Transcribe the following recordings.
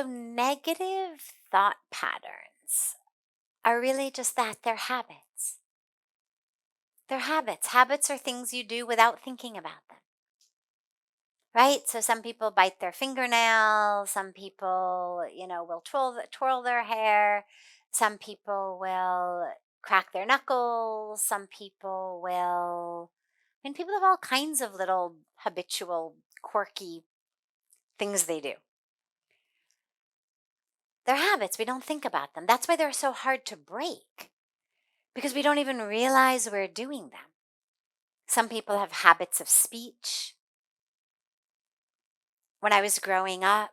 So negative thought patterns are really just that, they're habits. They're habits. Habits are things you do without thinking about them, right? So some people bite their fingernails, some people, will twirl their hair, some people will crack their knuckles, some people will, people have all kinds of little habitual, quirky things they do. They're habits. We don't think about them. That's why they're so hard to break because we don't even realize we're doing them. Some people have habits of speech. When I was growing up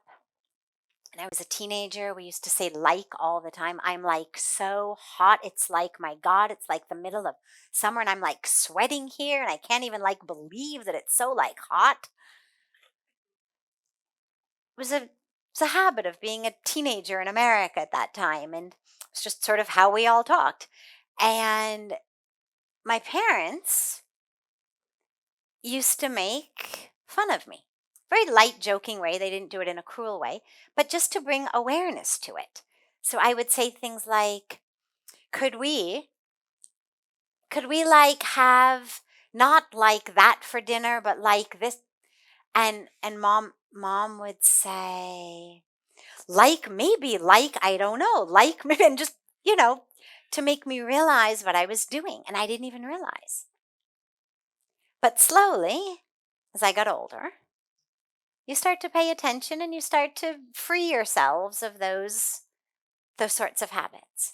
and I was a teenager, we used to say like all the time. I'm like so hot. It's like, my God, it's like the middle of summer and I'm like sweating here and I can't even like believe that it's so like hot. It was a habit of being a teenager in America at that time. And it's just sort of how we all talked. And my parents used to make fun of me. Very light, joking way. They didn't do it in a cruel way, but just to bring awareness to it. So I would say things like, could we like have not like that for dinner, but like this? And mom would say, like maybe, like I don't know, like and just, to make me realize what I was doing. And I didn't even realize. But slowly, as I got older, you start to pay attention and you start to free yourselves of those sorts of habits.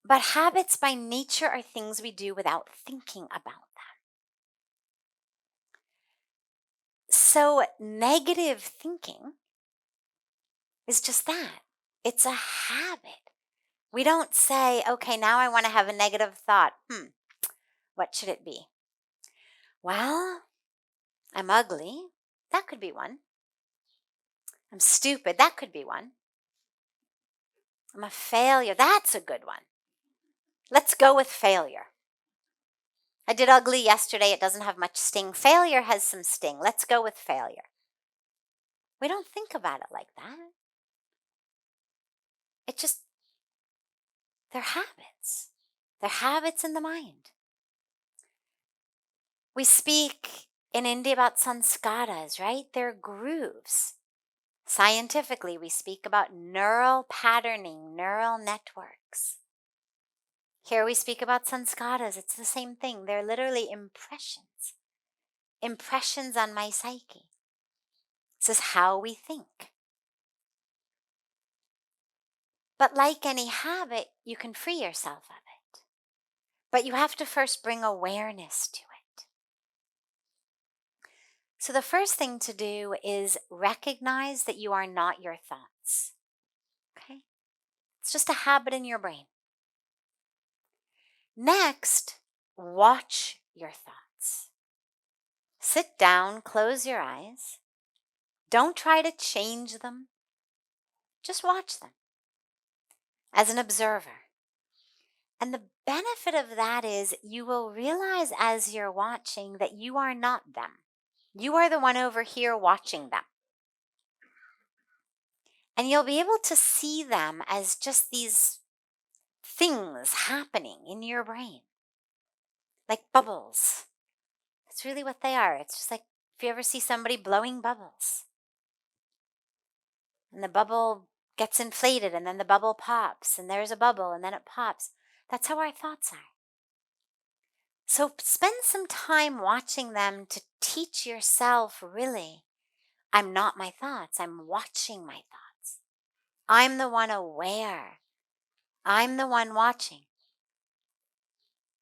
But habits by nature are things we do without thinking about them. So negative thinking is just that. It's a habit. We don't say, okay, now I want to have a negative thought. What should it be? Well, I'm ugly. That could be one. I'm stupid. That could be one. I'm a failure. That's a good one. Let's go with failure. I did ugly yesterday. It doesn't have much sting. Failure has some sting. Let's go with failure. We don't think about it like that. It just, they're habits. They're habits in the mind. We speak in India about sanskaras, right? They're grooves. Scientifically, we speak about neural patterning, neural networks. Here we speak about sanskaras. It's the same thing. They're literally impressions. Impressions on my psyche. This is how we think. But like any habit, you can free yourself of it. But you have to first bring awareness to it. So the first thing to do is recognize that you are not your thoughts. Okay? It's just a habit in your brain. Next, watch your thoughts. Sit down, close your eyes. Don't try to change them. Just watch them as an observer. And the benefit of that is you will realize as you're watching that you are not them. You are the one over here watching them. And you'll be able to see them as just these things happening in your brain, like bubbles. That's really what they are. It's just like if you ever see somebody blowing bubbles. And the bubble gets inflated and then the bubble pops and there's a bubble and then it pops. That's how our thoughts are. So spend some time watching them to teach yourself, really, I'm not my thoughts. I'm watching my thoughts. I'm the one aware. I'm the one watching.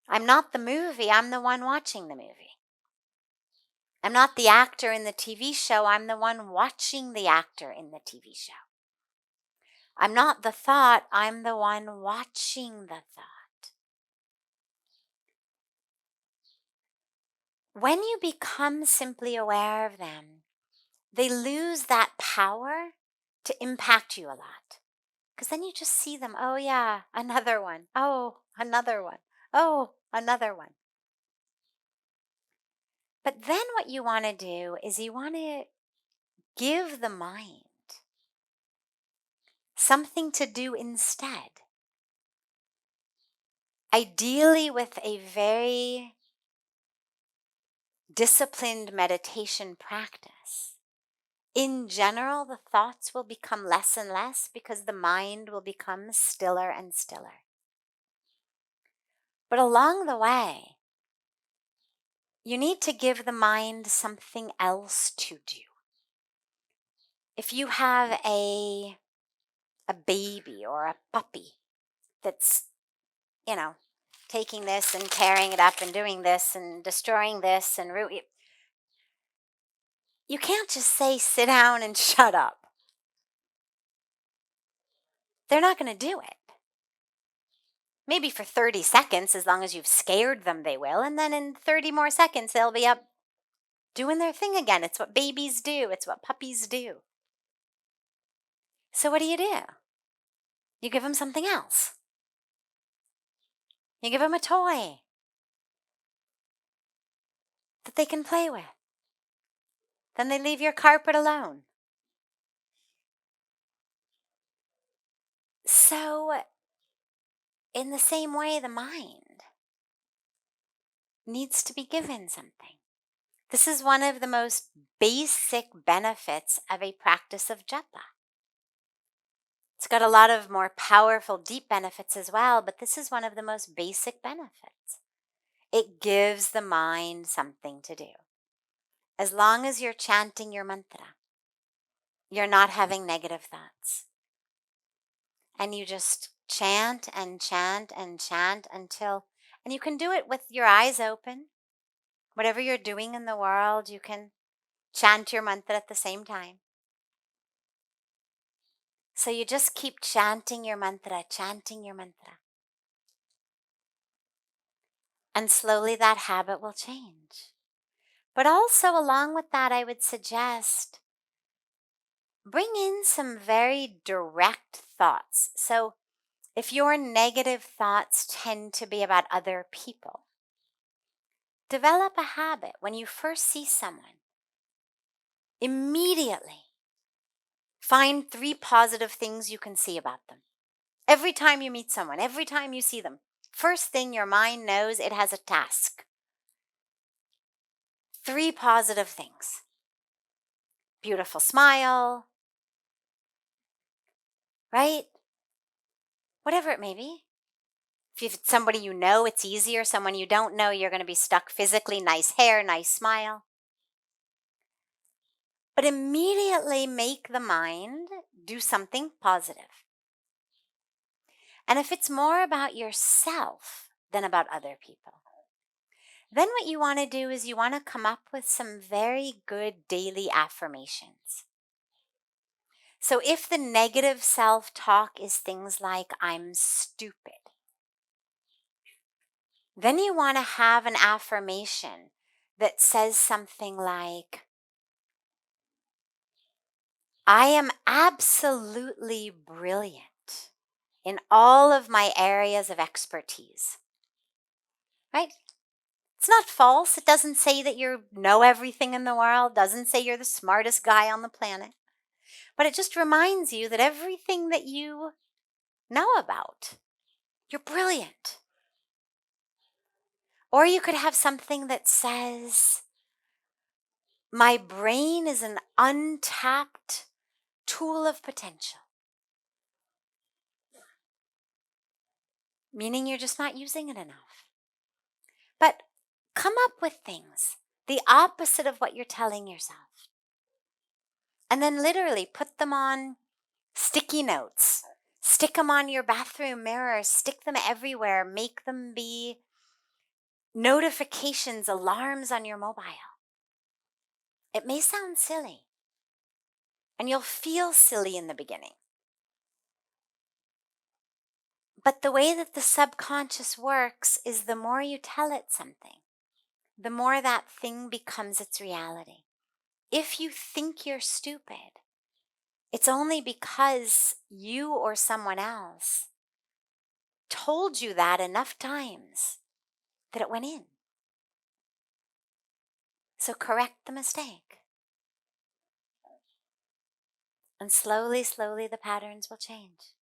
I'm not the movie. I'm the one watching the movie. I'm not the actor in the TV show. I'm the one watching the actor in the TV show. I'm not the thought. I'm the one watching the thought. When you become simply aware of them, they lose that power to impact you a lot. Because then you just see them. Oh, yeah, another one. Oh, another one. Oh, another one. But then what you want to do is you want to give the mind something to do instead. Ideally, with a very disciplined meditation practice. In general, the thoughts will become less and less because the mind will become stiller and stiller. But along the way, you need to give the mind something else to do. If you have a baby or a puppy that's, taking this and tearing it up and doing this and destroying this and you can't just say, sit down and shut up. They're not going to do it. Maybe for 30 seconds, as long as you've scared them, they will. And then in 30 more seconds, they'll be up doing their thing again. It's what babies do. It's what puppies do. So what do? You give them something else. You give them a toy that they can play with. Then they leave your carpet alone. So in the same way, the mind needs to be given something. This is one of the most basic benefits of a practice of japa. It's got a lot of more powerful, deep benefits as well, but this is one of the most basic benefits. It gives the mind something to do. As long as you're chanting your mantra, you're not having negative thoughts. And you just chant and chant and chant until, and you can do it with your eyes open. Whatever you're doing in the world, you can chant your mantra at the same time. So you just keep chanting your mantra, chanting your mantra. And slowly that habit will change. But also along with that, I would suggest bring in some very direct thoughts. So if your negative thoughts tend to be about other people, develop a habit when you first see someone. Immediately find 3 positive things you can see about them. Every time you meet someone, every time you see them, first thing your mind knows it has a task. 3 positive things. Beautiful smile, right? Whatever it may be. If it's somebody you know, it's easier. Someone you don't know, you're going to be stuck physically. Nice hair, nice smile. But immediately make the mind do something positive. And if it's more about yourself than about other people, then what you want to do is you want to come up with some very good daily affirmations. So if the negative self-talk is things like, I'm stupid, then you want to have an affirmation that says something like, I am absolutely brilliant in all of my areas of expertise. Right? It's not false. It doesn't say that you know everything in the world, doesn't say you're the smartest guy on the planet. But it just reminds you that everything that you know about, you're brilliant. Or you could have something that says, my brain is an untapped tool of potential. Meaning you're just not using it enough. But come up with things, the opposite of what you're telling yourself. And then literally put them on sticky notes. Stick them on your bathroom mirror. Stick them everywhere. Make them be notifications, alarms on your mobile. It may sound silly. And you'll feel silly in the beginning. But the way that the subconscious works is the more you tell it something, the more that thing becomes its reality. If you think you're stupid, it's only because you or someone else told you that enough times that it went in. So correct the mistake. And slowly, slowly, the patterns will change.